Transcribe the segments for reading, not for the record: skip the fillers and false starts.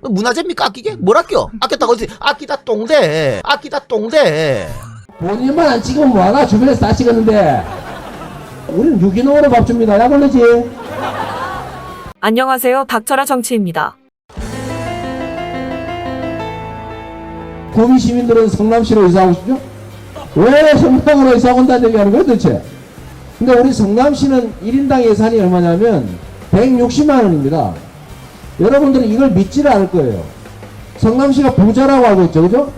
문화재입니까? 아끼게? 뭘 아껴? 아꼈다고 어디 아끼다 똥대 아끼다 똥대. 본인만 안 찍으면 뭐하나? 주변에서 다 찍었는데. 우리는 유기농으로 밥 줍니다. 약 올리지? 안녕하세요. 닥쳐라 정치입니다. 구미 시민들은 성남시로 이사하고 싶죠? 왜 성남으로 이사 온다는 얘기 하는 거야 도대체? 근데 우리 성남시는 1인당 예산이 얼마냐면 160만 원입니다. 여러분들은 이걸 믿지를 않을 거예요. 성남시가 부자라고 알고 있죠, 그죠?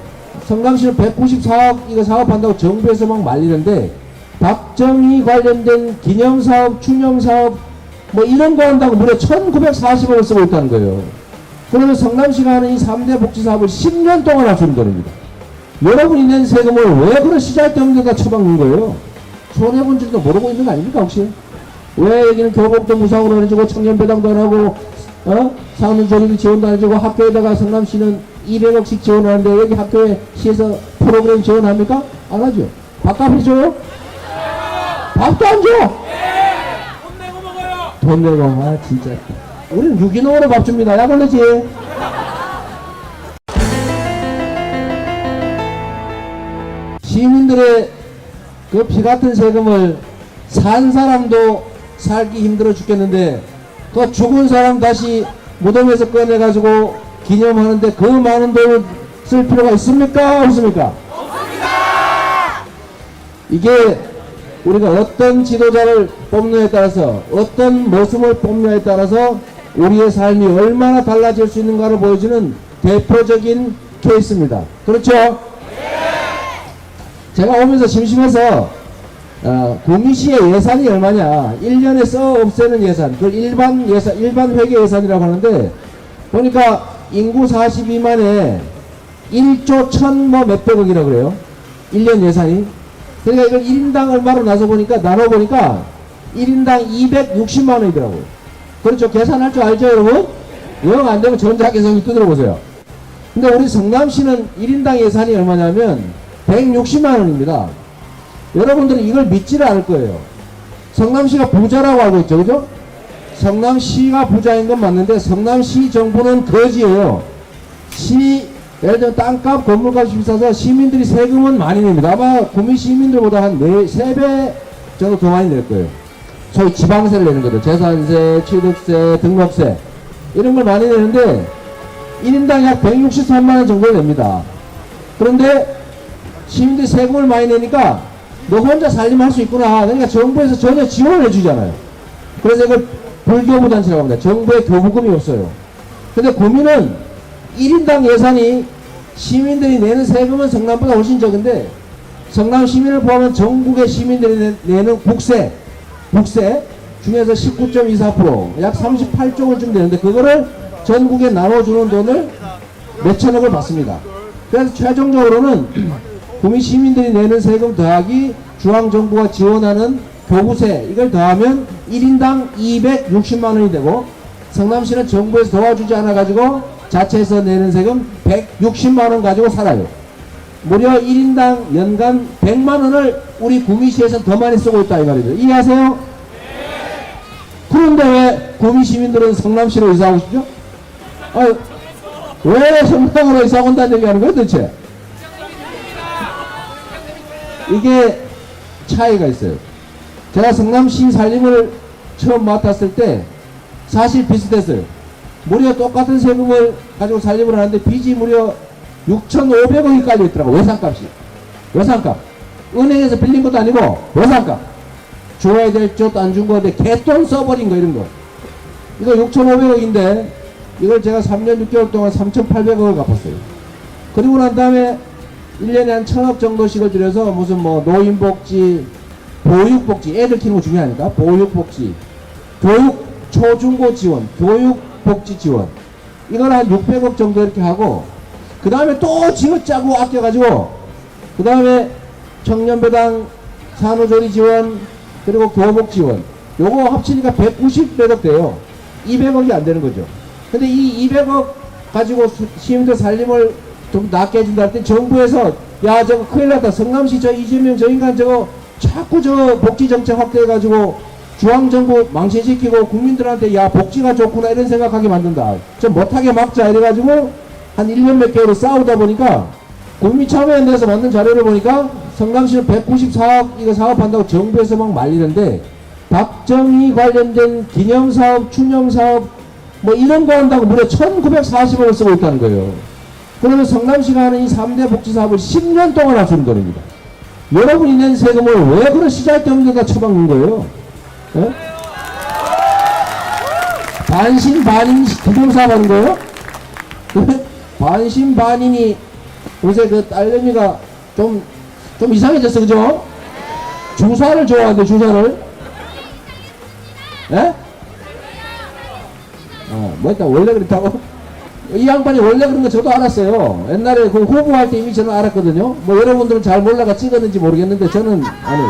성남시는 194억 이거 사업한다고 정부에서 막 말리는데 박정희 관련된 기념사업, 추념사업 뭐 이런 거 한다고 무려 1940억을 쓰고 있다는 거예요. 그러면 성남시가 하는 이 3대 복지사업을 10년 동안 합치는 겁니다. 여러분이 낸 세금을 왜 그런 시잘데없는 데다 처박는 거예요? 손해본 줄도 모르고 있는 거 아닙니까 혹시? 왜 여기는 교복도 무상으로 해주고 청년배당도 안 하고 상는 조리비 지원도 안 해주고 학교에다가 성남시는 200억씩 지원하는데 여기 학교에 시에서 프로그램 지원합니까? 안 하죠. 밥값 해줘요? 밥도 안 줘? 돈 내고 먹어요. 돈 내고 아 진짜 우리는 유기농으로 밥 줍니다. 약 올리지? 시민들의 그 피같은 세금을 산 사람도 살기 힘들어 죽겠는데 또 죽은 사람 다시 무덤에서 꺼내가지고 기념하는데 그 많은 돈을 쓸 필요가 있습니까? 없습니까? 없습니다! 이게 우리가 어떤 지도자를 뽑느냐에 따라서 어떤 모습을 뽑느냐에 따라서 우리의 삶이 얼마나 달라질 수 있는가를 보여주는 대표적인 케이스입니다. 그렇죠? 제가 오면서 심심해서 구미시의 예산이 얼마냐 1년에 써 없애는 예산 그걸 일반 회계 예산이라고 하는데 보니까 인구 42만에 1조 1000 뭐 몇백억이라고 그래요 1년 예산이. 그러니까 이걸 1인당 얼마로 나눠보니까 1인당 260만 원이더라고요. 그렇죠? 계산할 줄 알죠 여러분? 영 안되면 전자계산기 두드려 보세요. 근데 우리 성남시는 1인당 예산이 얼마냐면 160만 원입니다. 여러분들은 이걸 믿지를 않을 거예요. 성남시가 부자라고 알고 있죠, 그죠? 성남시가 부자인 건 맞는데 성남시 정부는 거지예요. 예를 들어 땅값, 건물값이 비싸서 시민들이 세금은 많이 냅니다. 아마 구미 시민들보다 한 3배 정도 더 많이 낼 거예요. 소위 지방세를 내는 거죠. 재산세, 취득세, 등록세 이런 걸 많이 내는데 1인당 약 163만 원 정도 냅니다. 그런데 시민들이 세금을 많이 내니까 너 혼자 살림할 수 있구나. 그러니까 정부에서 전혀 지원을 해주잖아요. 그래서 이걸 불교부단체라고 합니다. 정부의 교부금이 없어요. 근데 구미는 1인당 예산이 시민들이 내는 세금은 성남보다 훨씬 적은데 성남 시민을 포함한 전국의 시민들이 내는 국세 중에서 19.24% 약 38조 원쯤 되는데 그거를 전국에 나눠주는 돈을 몇천억을 받습니다. 그래서 최종적으로는 구미 시민들이 내는 세금 더하기 중앙정부가 지원하는 교부세 이걸 더하면 1인당 260만 원이 되고 성남시는 정부에서 도와주지 않아 가지고 자체에서 내는 세금 160만 원 가지고 살아요. 무려 1인당 연간 100만 원을 우리 구미시에서 더 많이 쓰고 있다 이 말이죠. 이해하세요? 네. 그런데 왜 구미 시민들은 성남시로 이사하고 싶죠? 왜 성남으로 이사 온다는 얘기 하는 거예요 도대체? 이게 차이가 있어요. 제가 성남시 살림을 처음 맡았을 때 사실 비슷했어요. 무려 똑같은 세금을 가지고 살림을 하는데 빚이 무려 6,500원이 깔려 있더라고. 외상값이. 외상값. 은행에서 빌린 것도 아니고 외상값. 줘야 될 줬도 안 준 건데 개돈 써버린 거 이런 거. 이거 6,500억인데 이걸 제가 3년 6개월 동안 3,800억을 갚았어요. 그리고 난 다음에 1년에 한 1,000억 정도씩을 들여서 무슨 뭐 노인복지, 보육복지, 애들 키우는 거 중요하니까 보육복지, 교육 초중고 지원, 교육복지 지원 이걸 한 600억 정도 이렇게 하고 그 다음에 또 지어짜고 아껴가지고 그 다음에 청년배당, 산후조리 지원 그리고 교복 지원 요거 합치니까 190억 돼요. 200억이 안 되는 거죠. 근데 이 200억 가지고 시민들 살림을 좀 낫게 해준다 할 때 정부에서 야 저거 큰일 났다 성남시 저 이재명 저 인간 저거 자꾸 저 복지정책 확대해가지고 중앙정부 망신시키고 국민들한테 야 복지가 좋구나 이런 생각하게 만든다. 좀 못하게 막자 이래가지고 한 1년 몇 개월을 싸우다 보니까 국민참여연대에서 만든 자료를 보니까 성남시는 194억 이거 사업한다고 정부에서 막 말리는데 박정희 관련된 기념사업, 추념사업 뭐 이런 거 한다고 무려 1940억을 쓰고 있다는 거예요. 그러면 성남시가 하는 이 3대 복지사업을 10년 동안 합치는 돈입니다. 여러분이 낸 세금을 왜 그런 시잘데없는 데다 처박는 거예요? 예? 반신반인 기념사업 하는 거예요? 반신반인이 요새 그 딸내미가 좀 이상해졌어, 그죠? 주사를 좋아하는데, 주사를. 예? 뭐 했다, 원래 그랬다고? 이 양반이 원래 그런 거 저도 알았어요. 옛날에 그 후보할 때 이미 저는 알았거든요. 뭐 여러분들은 잘 몰라가 찍었는지 모르겠는데, 저는, 아니,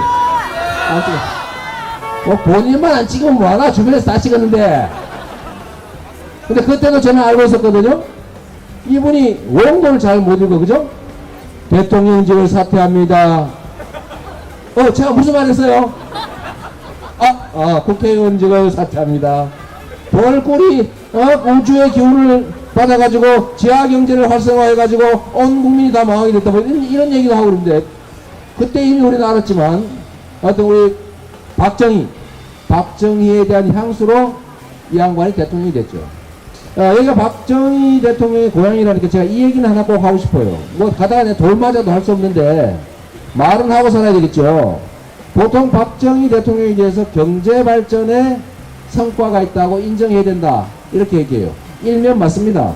안 찍어. 뭐 본인만 안 찍으면 뭐하나? 주변에서 다 찍었는데. 근데 그때도 저는 알고 있었거든요. 이분이 원고를 잘 못 읽어, 그죠? 대통령직을 사퇴합니다. 제가 무슨 말 했어요? 국회의원직을 사퇴합니다. 벌꿀이, 우주의 기운을 받아가지고, 지하경제를 활성화해가지고, 온 국민이 다 망하게 됐다. 뭐, 이런 얘기도 하고 그러는데, 그때 이미 우리는 알았지만, 하여튼 우리 박정희에 대한 향수로 이 양반이 대통령이 됐죠. 여기가 박정희 대통령의 고향이라니까 제가 이 얘기는 하나 꼭 하고 싶어요. 뭐 가다가 내가 돌 맞아도 할 수 없는데 말은 하고 살아야 되겠죠. 보통 박정희 대통령에 대해서 경제발전에 성과가 있다고 인정해야 된다 이렇게 얘기해요. 일면 맞습니다.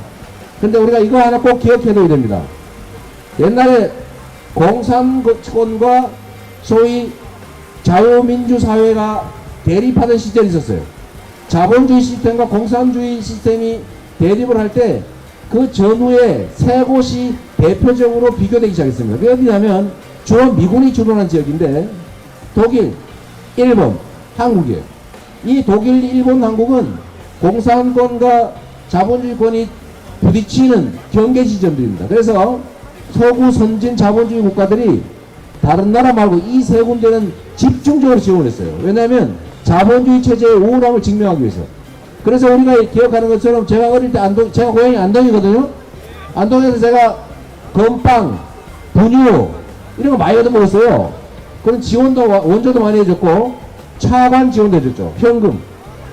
근데 우리가 이거 하나 꼭 기억해둬야 됩니다. 옛날에 공산권과 소위 자유민주사회가 대립하던 시절이 있었어요. 자본주의 시스템과 공산주의 시스템이 대립을 할 때 그 전후에 세 곳이 대표적으로 비교되기 시작했습니다. 그게 어디냐면 주로 미군이 주둔한 지역인데 독일, 일본, 한국이에요. 이 독일, 일본, 한국은 공산권과 자본주의권이 부딪히는 경계 지점들입니다. 그래서 서구 선진 자본주의 국가들이 다른 나라 말고 이 세 군데는 집중적으로 지원했어요. 왜냐하면 자본주의 체제의 우월함을 증명하기 위해서. 그래서 우리가 기억하는 것처럼 제가 어릴 때 제가 고향이 안동이거든요. 안동에서 제가 건빵, 분유 이런 거 많이 얻어먹었어요. 그런 지원도 원조도 많이 해줬고 차관 지원도 해줬죠. 현금.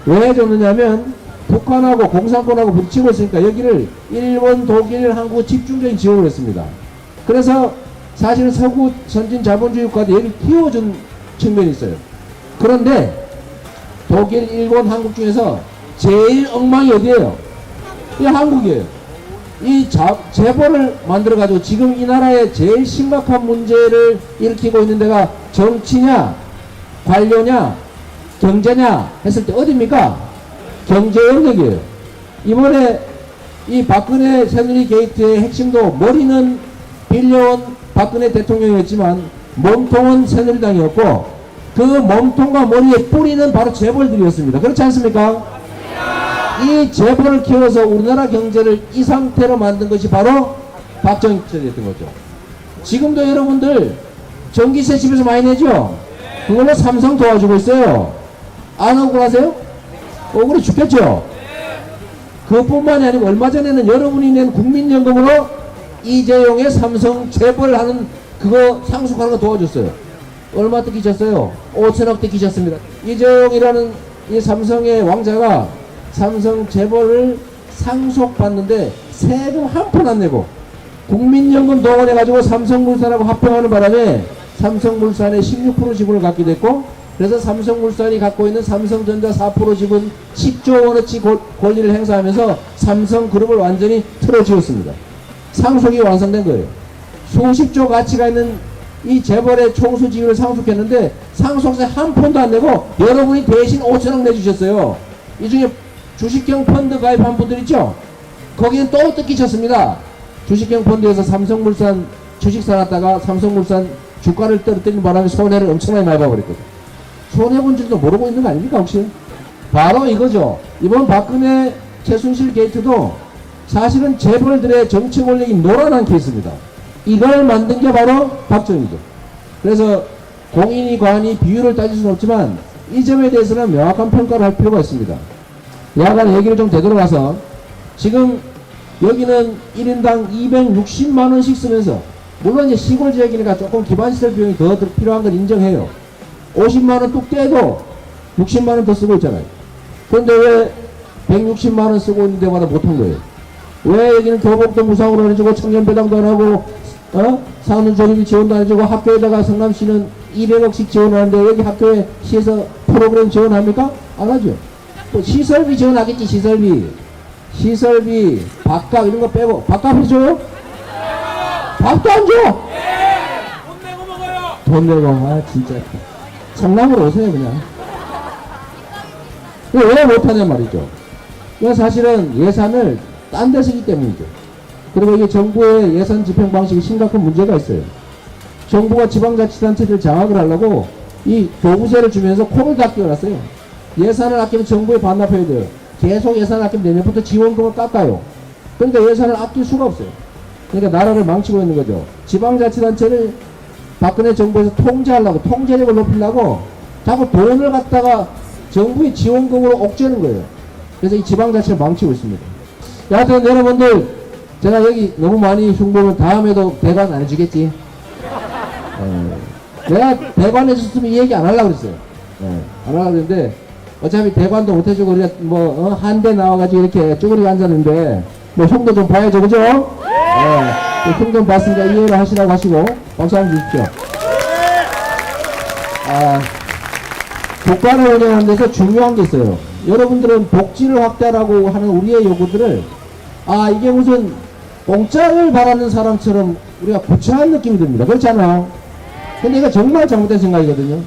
왜 해줬느냐면 북한하고 공산권하고 부딪히고 있으니까 여기를 일본, 독일, 한국 집중적인 지원을 했습니다. 그래서 사실은 서구 선진 자본주의 국가도 여기 키워준 측면이 있어요. 그런데 독일, 일본, 한국 중에서 제일 엉망이 어디예요? 이 한국이에요. 이 재벌을 만들어가지고 지금 이 나라에 제일 심각한 문제를 일으키고 있는 데가 정치냐, 관료냐, 경제냐 했을 때 어디입니까? 경제 영역이에요. 이번에 이 박근혜 새누리 게이트의 핵심도 머리는 빌려온 박근혜 대통령이었지만 몸통은 새누리당이었고 그 몸통과 머리에 뿌리는 바로 재벌들이었습니다. 그렇지 않습니까? 이 재벌을 키워서 우리나라 경제를 이 상태로 만든 것이 바로 박정희 시절이었던 거죠. 지금도 여러분들 전기세 집에서 많이 내죠? 그걸로 삼성 도와주고 있어요. 안 억울하세요? 억울해 죽겠죠? 그것뿐만이 아니고 얼마 전에는 여러분이 낸 국민연금으로 이재용의 삼성 재벌하는 그거 상속하는 거 도와줬어요. 얼마 뜯기셨어요? 5천억 뜯기셨습니다. 이재용이라는 이 삼성의 왕자가 삼성 재벌을 상속받는데 세금 한 푼 안 내고 국민연금 동원해가지고 삼성물산하고 합병하는 바람에 삼성물산의 16% 지분을 갖게 됐고 그래서 삼성물산이 갖고 있는 삼성전자 4% 지분 10조 원어치 권리를 행사하면서 삼성그룹을 완전히 틀어지었습니다. 상속이 완성된 거예요. 수십조 가치가 있는 이 재벌의 총수 지위를 상속했는데 상속세 한 푼도 안 내고 여러분이 대신 5천억 내주셨어요. 이 중에 주식형 펀드 가입한 분들 있죠? 거기는 또 뜯기셨습니다. 주식형 펀드에서 삼성물산 주식 사놨다가 삼성물산 주가를 떨어뜨리는 바람에 손해를 엄청나게 많이 봐버렸거든요. 손해본 줄도 모르고 있는 거 아닙니까 혹시? 바로 이거죠. 이번 박근혜 최순실 게이트도 사실은 재벌들의 정치 권력이 놀아난 케이스입니다. 이걸 만든 게 바로 박정희죠. 그래서 공인이 관이 비율을 따질 수는 없지만 이 점에 대해서는 명확한 평가를 할 필요가 있습니다. 야간 얘기를 좀 되돌아가서 지금 여기는 1인당 260만원씩 쓰면서, 물론 이제 시골 지역이니까 조금 기반시설 비용이 더 필요한 걸 인정해요. 50만원 뚝 떼도 60만원 더 쓰고 있잖아요. 그런데 왜 160만원 쓰고 있는 데마다 못한 거예요? 왜 여기는 교복도 무상으로 안 해주고 청년배당도 안 하고 산후조리비 지원도 안 해주고, 학교에다가 성남시는 200억씩 지원하는데 여기 학교에 시에서 프로그램 지원합니까? 안 하죠. 뭐 시설비 지원하겠지. 시설비 밥값 이런 거 빼고. 밥값 해줘요? 밥도 안 줘. 돈 내고 먹어요. 돈 내고. 아 진짜 성남으로 오세요 그냥. 왜 못하냐 말이죠. 이건 사실은 예산을 딴 데 쓰기 때문이죠. 그리고 이게 정부의 예산 집행 방식이 심각한 문제가 있어요. 정부가 지방자치단체들 장악을 하려고 이 교부세를 주면서 코를 다 끼워놨어요. 예산을 아끼면 정부에 반납해야 돼요. 계속 예산을 아끼면 내년부터 지원금을 깎아요. 그러니까 예산을 아낄 수가 없어요. 그러니까 나라를 망치고 있는 거죠. 지방자치단체를 박근혜 정부에서 통제하려고, 통제력을 높이려고 자꾸 돈을 갖다가 정부의 지원금으로 옥죄는 거예요. 그래서 이 지방자치를 망치고 있습니다. 여하튼 여러분들, 제가 여기 너무 많이 흉보면 다음에도 대관 안 해주겠지? 내가 대관 해줬으면 이 얘기 안 하려고 그랬어요. 안 하려고 그랬는데 어차피 대관도 못 해주고 우리가 뭐 한대 나와가지고 이렇게 쭈그리고 앉았는데 뭐 흉도 좀 봐야죠, 그죠? 흉 좀 봤으니까 이해를 하시라고 하시고 박수 한번 주십시오. 국가를 운영하는 데서 중요한 게 있어요. 여러분들은 복지를 확대하라고 하는 우리의 요구들을 이게 무슨 공짜를 바라는 사람처럼 우리가 구차한 느낌이 듭니다. 그렇지 않아요? 근데 이거 정말 잘못된 생각이거든요.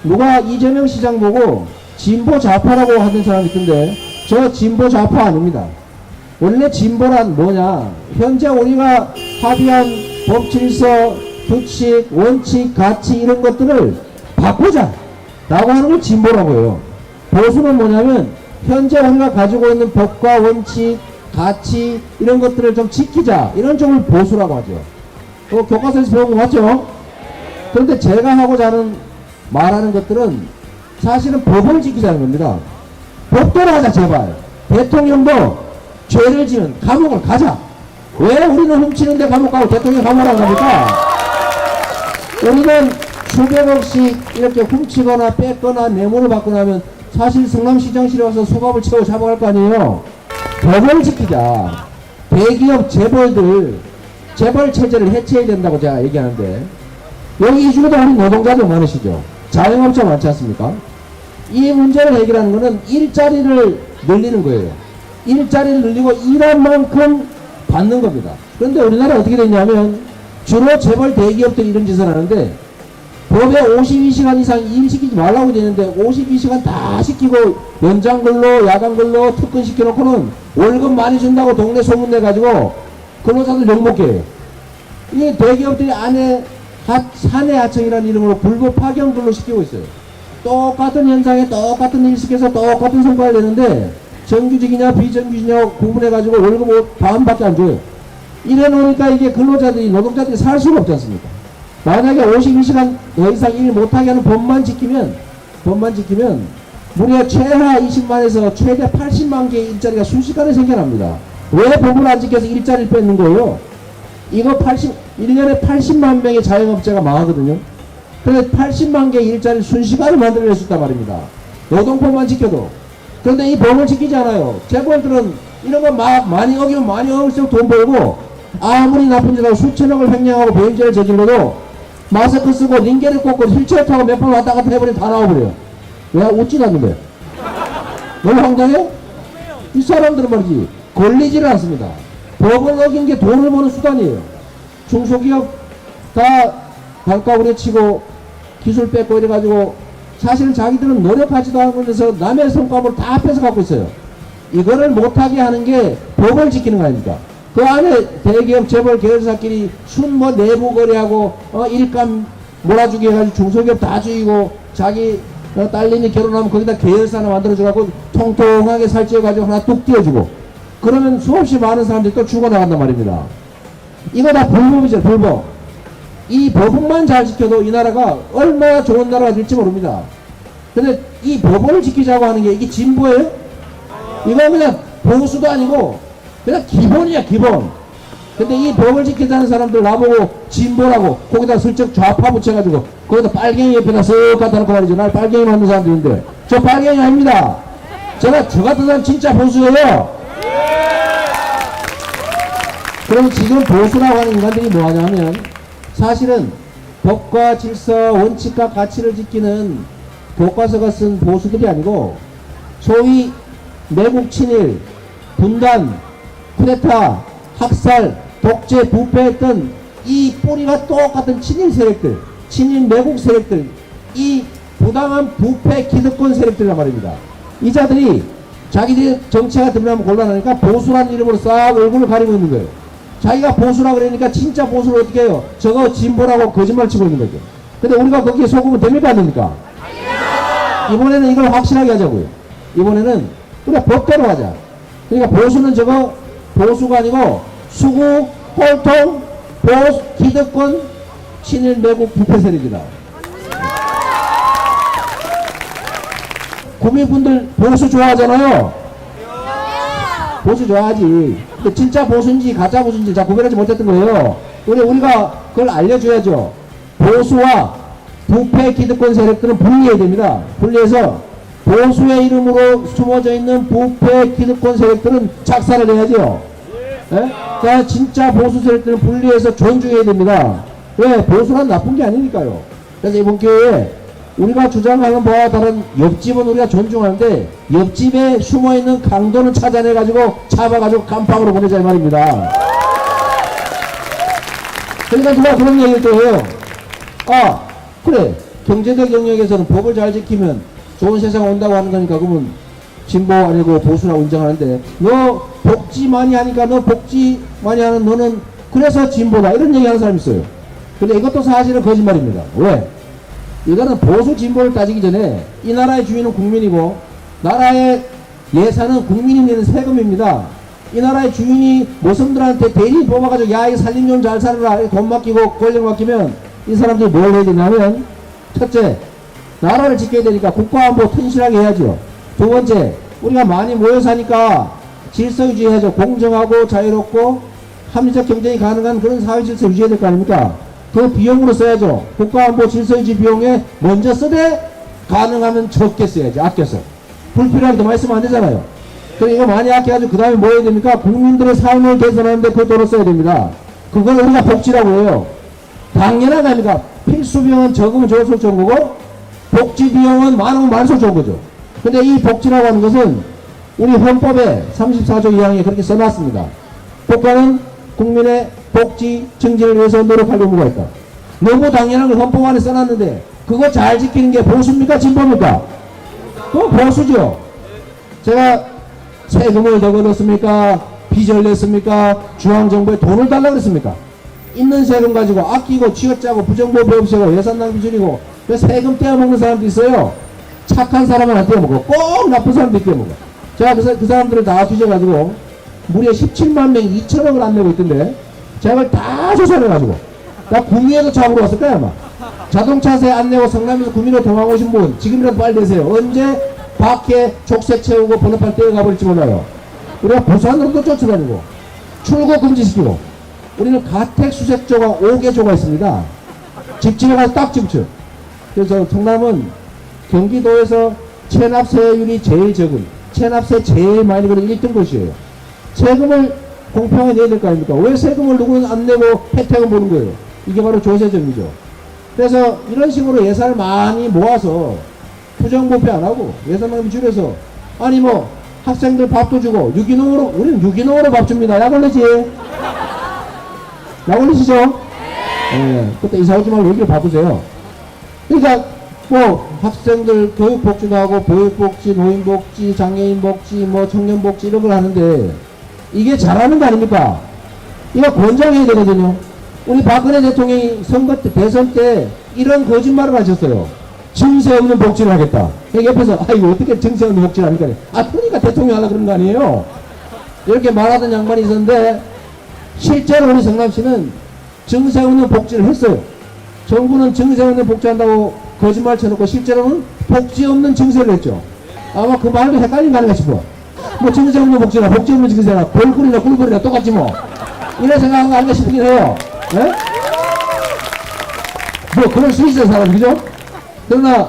누가 이재명 시장 보고 진보 좌파라고 하는 사람이 있던데 저 진보 좌파 아닙니다. 원래 진보란 뭐냐? 현재 우리가 합의한 법 질서, 규칙, 원칙, 가치 이런 것들을 바꾸자 라고 하는 걸 진보라고 해요. 보수는 뭐냐면 현재 우리가 가지고 있는 법과 원칙, 가치 이런 것들을 좀 지키자 이런 쪽을 보수라고 하죠. 교과서에서 배운 거 맞죠? 그런데 제가 하고자 하는 말하는 것들은 사실은 법을 지키자는 겁니다. 법대로 하자 제발. 대통령도 죄를 지면 감옥을 가자. 왜 우리는 훔치는데 감옥 가고 대통령 감옥을 안 갑니까? 우리는 수백억씩 이렇게 훔치거나 뺐거나 뇌물을 받고 나면 사실 성남시장실에 와서 수갑을 채워 잡아갈 거 아니에요. 법을 지키자. 대기업 재벌들 재벌 체제를 해체해야 된다고 제가 얘기하는데 여기 이 중에도 우리 노동자들 많으시죠. 자영업자 많지 않습니까? 이 문제를 해결하는 것은 일자리를 늘리는 거예요. 일자리를 늘리고 일한 만큼 받는 겁니다. 그런데 우리나라 어떻게 됐냐면 주로 재벌 대기업들이 이런 짓을 하는데 법에 52시간 이상 일 시키지 말라고 되는데 52시간 다 시키고 연장근로, 야간근로, 특근 시켜놓고는 월급 많이 준다고 동네 소문내가지고 근로자들 욕먹게 해요. 이게 대기업들이 사내 하청이라는 이름으로 불법 파견근로 시키고 있어요. 똑같은 현상에 똑같은 일 시켜서 똑같은 성과를 내는데 정규직이냐 비정규직이냐 구분해가지고 월급 반밖에 안 줘요. 이래 놓으니까 이게 근로자들이 노동자들이 살 수가 없지 않습니까? 만약에 52시간 더 이상 일 못하게 하는 법만 지키면 무려 최하 20만에서 최대 80만 개의 일자리가 순식간에 생겨납니다. 왜 법을 안 지켜서 일자리를 뺏는 거예요? 이거 1년에 80만 명의 자영업자가 망하거든요. 그래서 80만 개의 일자리를 순식간에 만들어낼 수 있단 말입니다. 노동법만 지켜도. 그런데 이 법을 지키지 않아요. 재벌들은 이런 거 막 많이 어기면 많이 어길수록 돈 벌고 아무리 나쁜 짓하고 수천억을 횡령하고 배임죄를 저질러도 마스크 쓰고 링게를 꽂고 휠체어 타고 몇 번 왔다 갔다 해버리면 다 나와버려요. 왜? 웃지도 않는데. 너무 황당해? 이 사람들은 말이지 걸리지를 않습니다. 법을 어긴 게 돈을 버는 수단이에요. 중소기업 다 단가 우려치고 기술 뺏고 이래가지고 사실은 자기들은 노력하지도 않으면서 남의 성과물을 다 뺏어 갖고 있어요. 이거를 못하게 하는 게 법을 지키는 거 아닙니까? 그 안에 대기업 재벌 계열사끼리 순 내부 거래하고 일감 몰아주기 해가지고 중소기업 다 죽이고 자기 딸내미 결혼하면 거기다 계열사 하나 만들어줘갖고 통통하게 살찌워가지고 하나 뚝 띄워주고 그러면 수없이 많은 사람들이 또 죽어나간단 말입니다. 이거 다 불법이죠. 불법. 이 법만 잘 지켜도 이 나라가 얼마나 좋은 나라가 될지 모릅니다. 근데 이 법을 지키자고 하는 게 이게 진보예요? 이건 그냥 보수도 아니고 그냥 기본이야, 기본. 근데 이 법을 지키자는 사람들 나보고 진보라고 거기다 슬쩍 좌파 붙여가지고 거기다 빨갱이 옆에다 쓱 갖다 놓고 말이죠. 날 빨갱이 만든 사람들인데 저 빨갱이 아닙니다. 저 같은 사람 진짜 보수예요. 그럼 지금 보수라고 하는 인간들이 뭐 하냐면 사실은 법과 질서, 원칙과 가치를 지키는 교과서가 쓴 보수들이 아니고 소위 매국 친일, 분단, 쿠데타, 학살, 독재, 부패했던 이 뿌리가 똑같은 친일 세력들, 친일 매국 세력들, 이 부당한 부패 기득권 세력들이란 말입니다. 이 자들이 자기들이 정치가 들어가면 곤란하니까 보수라는 이름으로 싹 얼굴을 가리고 있는 거예요. 자기가 보수라 그러니까 진짜 보수를 어떻게 해요? 저거 진보라고 거짓말 치고 있는 거죠. 근데 우리가 거기에 속으면 됩니까 안 됩니까? 이번에는 이걸 확실하게 하자고요. 이번에는 우리가 법대로 하자. 그러니까 보수는 저거 보수가 아니고 수구, 홀통, 보수, 기득권, 친일 매국 부패 세력이다. 국민분들 보수 좋아하잖아요. 보수 좋아하지. 근데 진짜 보수인지 가짜 보수인지 잘 구별하지 못했던 거예요. 우리가 그걸 알려줘야죠. 보수와 부패 기득권 세력들은 분리해야 됩니다. 분리해서 보수의 이름으로 숨어져 있는 부패 기득권 세력들은 작살을 내야죠. 예? 그러니까 진짜 보수 세력들은 분리해서 존중해야 됩니다. 왜? 보수란 나쁜 게 아니니까요. 그래서 이번 기회에 우리가 주장하는 바와 다른 옆집은 우리가 존중하는데 옆집에 숨어있는 강도는 찾아내가지고 잡아가지고 감방으로 보내자 이 말입니다. 그러니까 누가 그런 얘기를 또 해요. 아 그래 경제적 영역에서는 법을 잘 지키면 좋은 세상 온다고 하는 거니까 그러면 진보 아니고 보수라고 인정하는데 너 복지 많이 하니까 너 복지 많이 하는 너는 그래서 진보다 이런 얘기하는 사람이 있어요. 근데 이것도 사실은 거짓말입니다. 왜? 이거는 보수 진보를 따지기 전에 이 나라의 주인은 국민이고 나라의 예산은 국민이 내는 세금입니다. 이 나라의 주인이 모성들한테 대리 뽑아가지고 야 이 살림 좀 잘 살아라 돈 맡기고 권력 맡기면 이 사람들이 뭘 해야 되냐면 첫째 나라를 지켜야 되니까 국가안보 튼실하게 해야죠. 두 번째 우리가 많이 모여 사니까 질서 유지해야죠. 공정하고 자유롭고 합리적 경쟁이 가능한 그런 사회 질서 유지해야 될 거 아닙니까? 그 비용으로 써야죠. 국가안보 질서유지 비용에 먼저 쓰되 가능하면 적게 써야지. 아껴서. 불필요하게 더 많이 쓰면 안 되잖아요. 그럼 이거 많이 아껴가지고 그 다음에 뭐 해야 됩니까? 국민들의 삶을 개선하는데 그 돈을 써야 됩니다. 그걸 우리가 복지라고 해요. 당연한 거 아닙니까? 필수 비용은 적으면 적을수록 좋은 거고 복지 비용은 많으면 많을수록 좋은 거죠. 근데 이 복지라고 하는 것은 우리 헌법에 34조 2항에 그렇게 써놨습니다. 국가는 국민의 복지 증진을 위해서 노력할 의무가 있다. 너무 당연한 걸 헌법 안에 써놨는데 그거 잘 지키는 게 보수입니까 진보입니까? 그건 보수죠. 제가 세금을 더 걷었습니까? 빚을 냈습니까? 중앙정부에 돈을 달라고 그랬습니까? 있는 세금 가지고 아끼고 쥐어짜고 부정부패 없애고 예산 낭비 줄이고 세금 떼어먹는 사람도 있어요. 착한 사람은 안 떼어먹어. 꼭 나쁜 사람도 떼어먹어. 제가 그 사람들을 다 뒤져가지고 무려 17만 명이 2천억을 안 내고 있던데 제가 그걸 다 조사해가지고 나 구미에도 잡으러 왔을 거야 아마. 자동차세 안 내고 성남에서 구미로 도망 오신 분 지금이라도 빨리 내세요. 언제 밖에 족쇄 채우고 번호판 떼어가버릴지 몰라요. 우리가 부산으로도 쫓아다니고 출국 금지시키고 우리는 가택수색조가 5개조가 있습니다. 집집에 가서 딱 집죠. 그래서 성남은 경기도에서 체납세율이 제일 적은 체납세 제일 많이 그런 1등 곳이에요. 세금을 공평하게 내야 될 거 아닙니까? 왜 세금을 누구는 안 내고 혜택을 보는 거예요? 이게 바로 조세정이죠. 그래서 이런 식으로 예산을 많이 모아서 부정부패 안 하고 예산만 줄여서 아니 뭐 학생들 밥도 주고 유기농으로 우리는 유기농으로 밥 줍니다. 약 올리지? 약 올리시죠? 네. 그때 이사 오지 말고 여기로 바꾸세요. 그러니까 뭐 학생들 교육복지도 하고 보육복지, 노인복지, 장애인복지, 뭐 청년복지 이런 걸 하는데 이게 잘하는 거 아닙니까? 이거 권장해야 되거든요. 우리 박근혜 대통령이 선거 때, 대선 때 이런 거짓말을 하셨어요. 증세 없는 복지를 하겠다. 옆에서 이거 어떻게 증세 없는 복지를 하니까 그러니까 대통령 하려고 그런 거 아니에요. 이렇게 말하던 양반이 있었는데 실제로 우리 성남시는 증세 없는 복지를 했어요. 정부는 증세 없는 복지한다고 거짓말 쳐놓고 실제로는 복지 없는 증세를 했죠. 아마 그 말도 헷갈린 거 아닌가 싶어. 뭐 증세 없는 복지나 복지 없는 증세나 골꿀이나 꿀꿀이나 똑같지 뭐. 이래 생각한 거 아닌가 싶긴 해요. 예? 뭐 그럴 수 있어요, 사람, 그죠? 그러나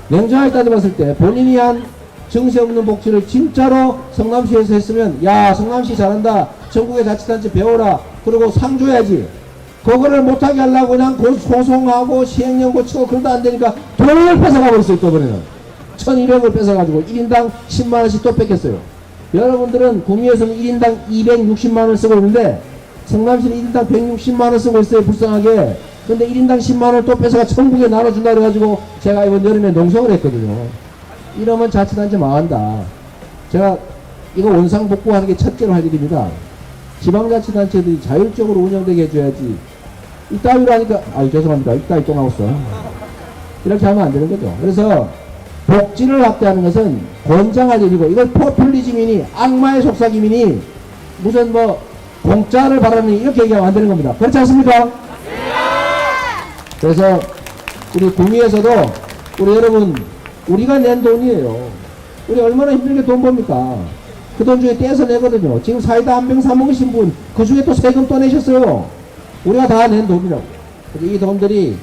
냉정하게 따져봤을 때 본인이 한 증세 없는 복지를 진짜로 성남시에서 했으면, 야, 성남시 잘한다, 전국의 자치단체 배워라, 그리고 상 줘야지. 그거를 못하게 하려고 그냥 소송하고 시행령 고치고 그러다 안 되니까 돈을 뺏어가고 있어요. 또 이번에는 1200을 뺏어가지고 1인당 10만원씩 또 뺏겼어요. 여러분들은 구미에서는 1인당 260만원을 쓰고 있는데 성남시는 1인당 160만원 쓰고 있어요. 불쌍하게. 근데 1인당 10만원을 또 뺏어가 전국에 나눠준다 그래가지고 제가 이번 여름에 농성을 했거든요. 이러면 자치단체 망한다. 제가 이거 원상복구하는 게 첫째로 할 일입니다. 지방자치단체들이 자율적으로 운영되게 해줘야지. 이따위로 하니까, 죄송합니다. 이따위 또 나왔어. 이렇게 하면 안 되는 거죠. 그래서 복지를 확대하는 것은 권장할 일이고, 이걸 포퓰리즘이니 악마의 속삭임이니 무슨 뭐 공짜를 바라니 이렇게 얘기하면 안 되는 겁니다. 그렇지 않습니까? 그래서 우리 구미에서도 우리 여러분, 우리가 낸 돈이에요. 우리 얼마나 힘들게 돈 법니까? 그 돈 중에 떼서 내거든요. 지금 사이다 한 병 사 먹으신 분, 그 중에 또 세금 또 내셨어요. 우리가 다 낸 돈이라고. 이 돈들이,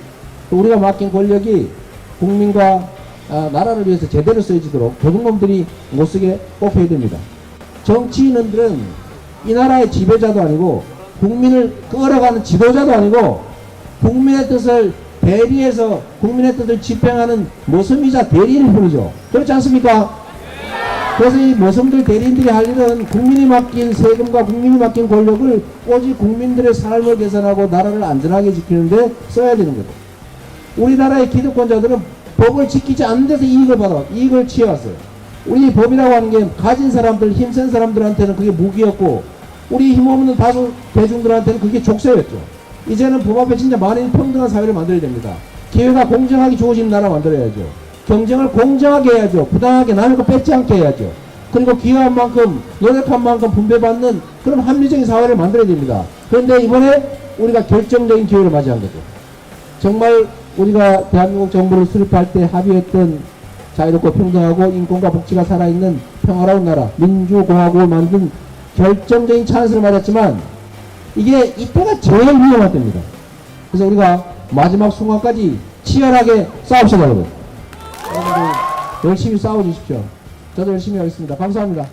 또 우리가 맡긴 권력이 국민과 나라를 위해서 제대로 쓰여지도록 도둑놈들이 못 쓰게 꼭 해야 됩니다. 정치인들은 이 나라의 지배자도 아니고 국민을 끌어가는 지도자도 아니고 국민의 뜻을 대리해서 국민의 뜻을 집행하는 모섬이자 대리인일 뿐이죠. 그렇지 않습니까? 그래서 이 모섬들 대리인들이 할 일은 국민이 맡긴 세금과 국민이 맡긴 권력을 오직 국민들의 삶을 개선하고 나라를 안전하게 지키는데 써야 되는 거죠. 우리나라의 기득권자들은 법을 지키지 않는 데서 이익을 취해왔어요. 우리 법이라고 하는 게 가진 사람들, 힘센 사람들한테는 그게 무기였고, 우리 힘없는 다수 대중들한테는 그게 족쇄였죠. 이제는 법 앞에 진짜 만인 평등한 사회를 만들어야 됩니다. 기회가 공정하게 주어지는 나라 만들어야죠. 경쟁을 공정하게 해야죠. 부당하게 남의 거 뺏지 않게 해야죠. 그리고 기여한 만큼, 노력한 만큼 분배받는 그런 합리적인 사회를 만들어야 됩니다. 그런데 이번에 우리가 결정적인 기회를 맞이한 거죠. 정말 우리가 대한민국 정부를 수립할 때 합의했던 자유롭고 평등하고 인권과 복지가 살아있는 평화로운 나라, 민주공화국을 만든 결정적인 찬스를 맞았지만 이게 이때가 제일 위험한 때입니다. 그래서 우리가 마지막 순간까지 치열하게 싸웁시다, 여러분. 여러분들 열심히 싸워주십시오. 저도 열심히 하겠습니다. 감사합니다.